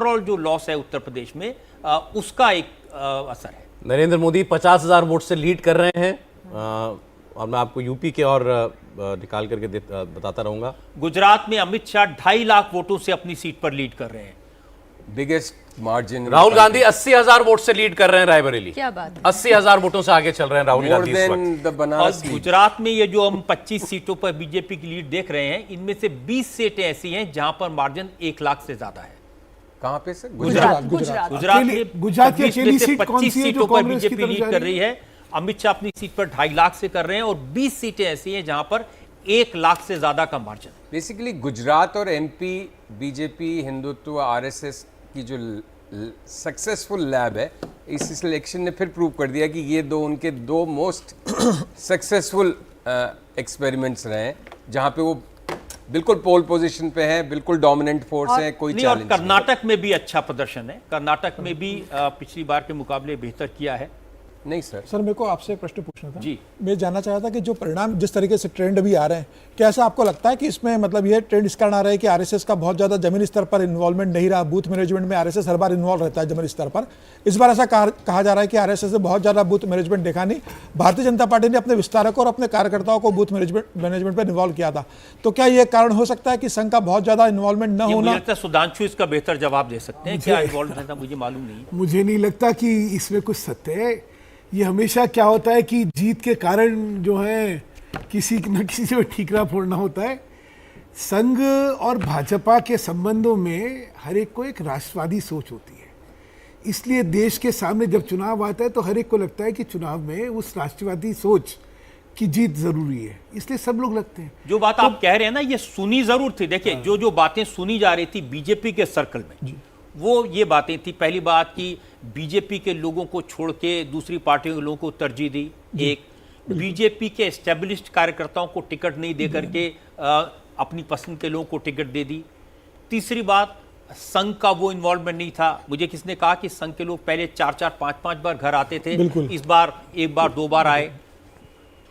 Overall जो loss है उत्तर प्रदेश में उसका एक असर है। नरेंद्र मोदी 50,000 वोट से लीड कर रहे हैं और मैं आपको यूपी के और निकाल करके बताता रहूंगा। गुजरात में अमित शाह 2.5 लाख वोटों से अपनी सीट पर लीड कर रहे हैं, biggest margin. Rahul Gandhi 80,000 vote से लीड कर रहे हैं रायबरेली। क्या बात है? 80,000 वोटों से आगे चल रहे हैं राहुल गांधी इस वक्त। और गुजरात में ये जो हम 25 सीटों पर बीजेपी की लीड देख रहे हैं, इनमें से 20 सीटें ऐसी हैं जहां पर मार्जिन 1 लाख से ज्यादा है। कहां पे सर? गुजरात में गुजरात की अकेली सीट 25 सीटों पर बीजेपी लीड कर रही है। अमित शाह अपनी सीट पर 2.5 लाख से कर रहे हैं और 20 सीटें ऐसी हैं जहां पर 1 लाख से ज्यादा का मार्जिन। बेसिकली गुजरात और एमपी बीजेपी हिंदुत्व आरएसएस की जो सक्सेसफुल लैब है, इस इलेक्शन ने फिर प्रूव कर दिया कि ये उनके दो मोस्ट सक्सेसफुल एक्सपेरिमेंट्स रहे हैं, जहां पे वो बिल्कुल पोल पोजीशन पे है, बिल्कुल डोमिनेंट फोर्स है, कोई चैलेंज नहीं। कर्नाटक में भी अच्छा प्रदर्शन है, कर्नाटक में भी पिछली बार के मुकाबले बेहतर किया है। नहीं सर मेरे को आपसे एक प्रश्न पूछना था जी। मैं जानना चाहता था कि जो परिणाम जिस तरीके से ट्रेंड अभी आ रहे हैं, क्या ऐसा आपको लगता है कि इसमें मतलब ये ट्रेंड इस कारण आ रहा है कि आरएसएस का बहुत ज्यादा जमीनी स्तर पर इन्वॉल्वमेंट नहीं रहा? बूथ मैनेजमेंट में आरएसएस हर बार इन्वॉल्व रहता है जमीनी स्तर पर। इस बार ऐसा कहा जा रहा है कि आरएसएस ने बहुत ज्यादा बूथ मैनेजमेंट देखा नहीं, भारतीय जनता पार्टी ने अपने विस्तारकों और अपने कार्यकर्ताओं को बूथ मैनेजमेंट पर इन्वॉल्व किया था। तो क्या ये कारण हो सकता है कि संघ का बहुत ज्यादा इन्वॉल्वमेंट न होना? सुधांशु इसका बेहतर जवाब दे सकते हैं। क्या इन्वॉल्व था मुझे मालूम नहीं। मुझे नहीं लगता कि इसमें कुछ सत्य है। ये हमेशा क्या होता है कि जीत के कारण जो है किसी न किसी को ठीकरा फोड़ना होता है। संघ और भाजपा के संबंधों में हर एक को एक राष्ट्रवादी सोच होती है, इसलिए देश के सामने जब चुनाव आता है तो हर एक को लगता है कि चुनाव में उस राष्ट्रवादी सोच की जीत जरूरी है, इसलिए सब लोग लगते हैं। जो बात आप कह रहे हैं ना, ये सुनी जरूर थी। देखिए जो बातें सुनी जा रही थी बीजेपी के सर्कल में, वो ये बातें थी। पहली बात कि बीजेपी के लोगों को छोड़ के दूसरी पार्टियों के लोगों को तरजीह दी। एक, बीजेपी के एस्टेब्लिश्ड कार्यकर्ताओं को टिकट नहीं दे करके अपनी पसंद के लोगों को टिकट दे दी। तीसरी बात, संघ का वो इन्वॉल्वमेंट नहीं था। मुझे किसने कहा कि संघ के लोग पहले 4-4, 5-5 बार घर आते थे, इस बार 1 बार 2 बार आए।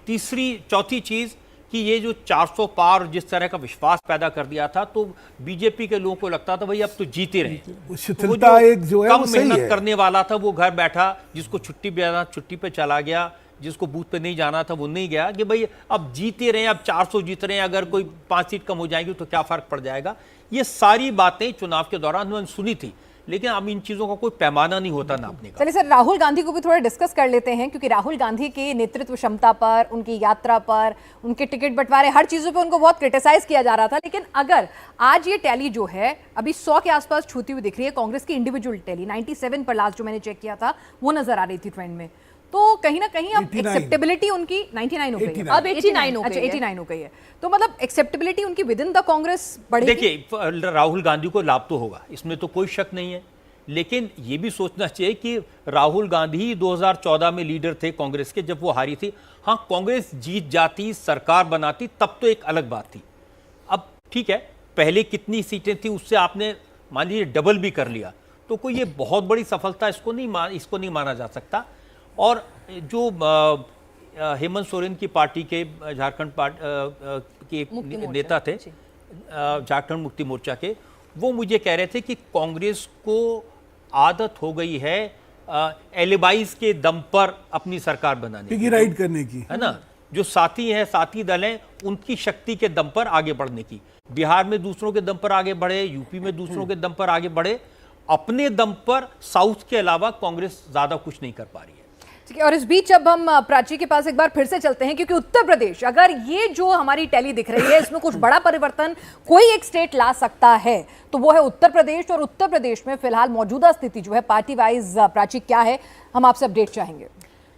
चौथी चीज कि ये जो 400 पार जिस तरह का विश्वास पैदा कर दिया था, तो बीजेपी के लोगों को लगता था भाई अब तो जीते रहे। तो वो एक जो है कम मेहनत करने वाला था वो घर बैठा, जिसको छुट्टी पे जाना छुट्टी पे चला गया, जिसको बूथ पे नहीं जाना था वो नहीं गया, कि भाई अब जीते रहे, अब 400 जीत रहे हैं, अगर कोई 5 सीट कम हो जाएगी तो क्या फर्क पड़ जाएगा। ये सारी बातें चुनाव के दौरान उन्होंने सुनी थी, लेकिन अब इन चीजों का कोई पैमाना नहीं होता नापने का। चलिए सर, राहुल गांधी को भी थोड़ा डिस्कस कर लेते हैं, क्योंकि राहुल गांधी की नेतृत्व क्षमता पर, उनकी यात्रा पर, उनके टिकट बंटवारे, हर चीजों पे उनको बहुत क्रिटिसाइज किया जा रहा था। लेकिन अगर आज ये टैली जो है अभी 100 के आसपास छूती हुई दिख रही है, कांग्रेस की इंडिविजुअल टैली 97 पर लास्ट जो मैंने चेक किया था वो नजर आ रही थी ट्रेंड में, तो कहीं ना कहीं अब एक्सेप्टेबिलिटी उनकी 99 हो गई है, अब 89 हो गई है। 89 हो गई है, तो मतलब एक्सेप्टेबिलिटी उनकी विद इन द कांग्रेस बढ़ेगी। देखिए राहुल गांधी को लाभ तो होगा, इसमें तो कोई शक नहीं है, लेकिन ये भी सोचना चाहिए कि राहुल गांधी 2014 में लीडर थे कांग्रेस के, जब वो हारी थी। हाँ, कांग्रेस जीत जाती, सरकार बनाती, तब तो एक अलग बात थी। अब ठीक है, पहले कितनी सीटें थी उससे आपने मान लीजिए डबल भी कर लिया, तो कोई ये बहुत बड़ी सफलता इसको नहीं माना जा सकता। और जो हेमंत सोरेन की पार्टी के झारखंड के नेता थे, झारखंड मुक्ति मोर्चा के, वो मुझे कह रहे थे कि कांग्रेस को आदत हो गई है एलिबाइज के दम पर अपनी सरकार बनाने की, राइड करने की, है ना। जो साथी दल हैं उनकी शक्ति के दम पर आगे बढ़ने की। बिहार में दूसरों के दम पर आगे बढ़े, यूपी में दूसरों के दम पर आगे बढ़े, अपने दम पर साउथ के अलावा कांग्रेस ज्यादा कुछ नहीं कर पा रही है। ठीक है, और इस बीच अब हम प्राची के पास एक बार फिर से चलते हैं, क्योंकि उत्तर प्रदेश, अगर ये जो हमारी टैली दिख रही है इसमें कुछ बड़ा परिवर्तन कोई एक स्टेट ला सकता है तो वो है उत्तर प्रदेश। और उत्तर प्रदेश में फिलहाल मौजूदा स्थिति जो है पार्टी वाइज, प्राची क्या है, हम आपसे अपडेट चाहेंगे।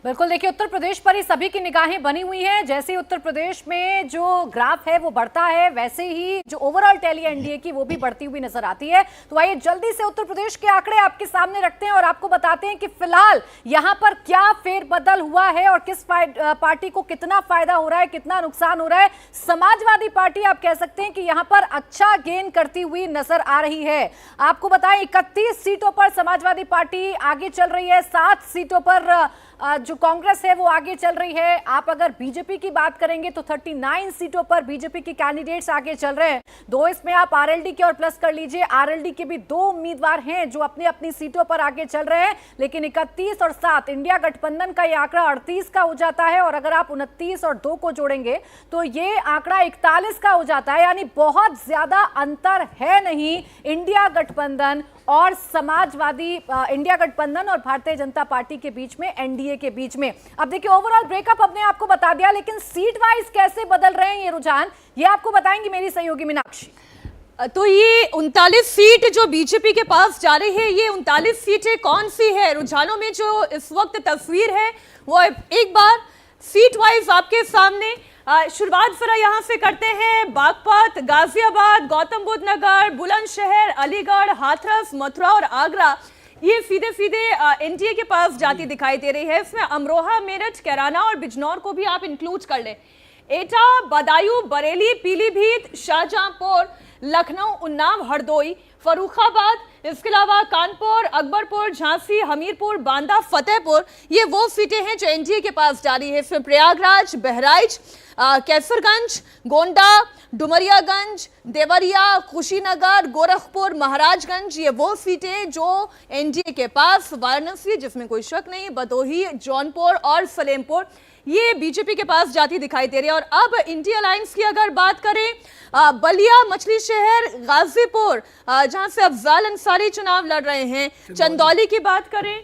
बिल्कुल, देखिए उत्तर प्रदेश पर ही सभी की निगाहें बनी हुई हैं। जैसे उत्तर प्रदेश में जो ग्राफ है वो बढ़ता है, वैसे ही जो ओवरऑल टैली एनडीए की वो भी बढ़ती हुई नजर आती है। तो आइए जल्दी से उत्तर प्रदेश के आंकड़े आपके सामने रखते हैं और आपको बताते हैं कि फिलहाल यहां पर क्या फेरबदल हुआ है और किस पार्टी को कितना फायदा हो रहा है, कितना नुकसान हो रहा है। समाजवादी पार्टी आप कह सकते हैं कि यहां पर अच्छा गेन करती हुई नजर आ रही है। आपको बताएं 31 सीटों पर समाजवादी पार्टी आगे चल रही है, 7 सीटों पर जो कांग्रेस है वो आगे चल रही है। आप अगर बीजेपी की बात करेंगे तो 39 सीटों पर बीजेपी के कैंडिडेट्स आगे चल रहे हैं। 2 इसमें आप आरएलडी के और प्लस कर लीजिए, आरएलडी के भी 2 उम्मीदवार हैं जो अपनी अपनी सीटों पर आगे चल रहे हैं। लेकिन 31 और 7 इंडिया गठबंधन का ये आंकड़ा 38 का हो जाता है, और अगर आप 29 और 2 को जोड़ेंगे तो ये आंकड़ा 41 का हो जाता है। यानी बहुत ज्यादा अंतर है नहीं इंडिया गठबंधन और समाजवादी इंडिया गठबंधन और भारतीय जनता पार्टी के बीच में, एनडीए के बीच में। अब देखिए ओवरऑल ब्रेकअप अपने आपको बता दिया, लेकिन सीट वाइज कैसे बदल रहे हैं ये रुझान, ये आपको बताएंगी मेरी सहयोगी मीनाक्षी। तो ये 39 सीट जो बीजेपी के पास जा रही है, ये 39 सीटें कौन सी है? रुझानों में जो इस वक्त तस्वीर है वो एक बार सीट वाइज आपके सामने। शुरुआत जरा यहाँ से करते हैं। बागपत, गाजियाबाद, गौतम बुद्ध नगर, बुलंदशहर, अलीगढ़, हाथरस, मथुरा और आगरा, ये सीधे सीधे एनडीए के पास जाती दिखाई दे रही है। इसमें अमरोहा, मेरठ, कैराना और बिजनौर को भी आप इंक्लूड कर लें। एटा, बदायूं, बरेली, पीलीभीत, शाहजहांपुर, लखनऊ, उन्नाव, हरदोई, फरुखाबाद, इसके अलावा कानपुर, अकबरपुर, झांसी, हमीरपुर, बांदा, फतेहपुर, ये वो सीटें हैं जो एनडीए के पास जा रही है। इसमें प्रयागराज, बहराइच, कैसरगंज, गोंडा, डुमरियागंज, देवरिया, कुशीनगर, गोरखपुर, महाराजगंज, ये वो सीटें जो एनडीए के पास, वाराणसी जिसमें कोई शक नहीं, भदोही, जौनपुर और सलेमपुर, ये बीजेपी के पास जाती दिखाई दे रही है। और अब इंडिया अलायंस की अगर बात करें, बलिया, मछली शहर, गाजीपुर, जहां से अफजाल अंसारी चुनाव लड़ रहे हैं, चंदौली की बात करें,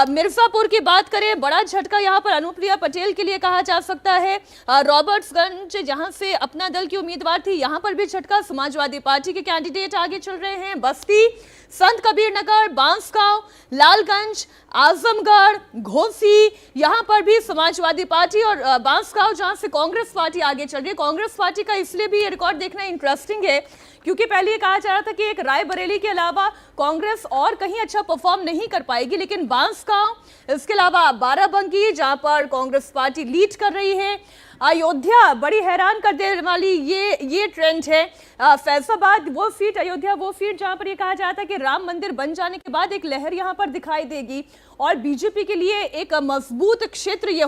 मिर्जापुर की बात करें, बड़ा झटका यहां पर अनुप्रिया पटेल के लिए कहा जा सकता है। रॉबर्ट्सगंज, जहां से अपना दल की उम्मीदवार थी, यहां पर भी झटका, समाजवादी पार्टी के कैंडिडेट आगे चल रहे हैं। बस्ती, संत कबीर नगर, बांसगांव, लालगंज, आजमगढ़, घोसी, यहां पर भी समाजवादी पार्टी, और बांसगांव जहां से कांग्रेस पार्टी आगे चल रही है। कांग्रेस पार्टी का इसलिए भी ये रिकॉर्ड देखना इंटरेस्टिंग है क्योंकि पहले ये कहा जा रहा था कि एक रायबरेली के अलावा कांग्रेस और कहीं अच्छा परफॉर्म नहीं कर पाएगी, लेकिन बांसगांव, इसके अलावा बाराबंकी जहां पर कांग्रेस पार्टी लीड कर रही है। अयोध्या, बड़ी हैरान कर देने वाली ये ट्रेंड है। फैजाबाद वो सीट, अयोध्या वो सीट जहां पर ये कहा जा रहा था कि राम मंदिर बन जाने के बाद एक लहर यहां पर दिखाई देगी और बीजेपी के लिए एक मजबूत क्षेत्र ये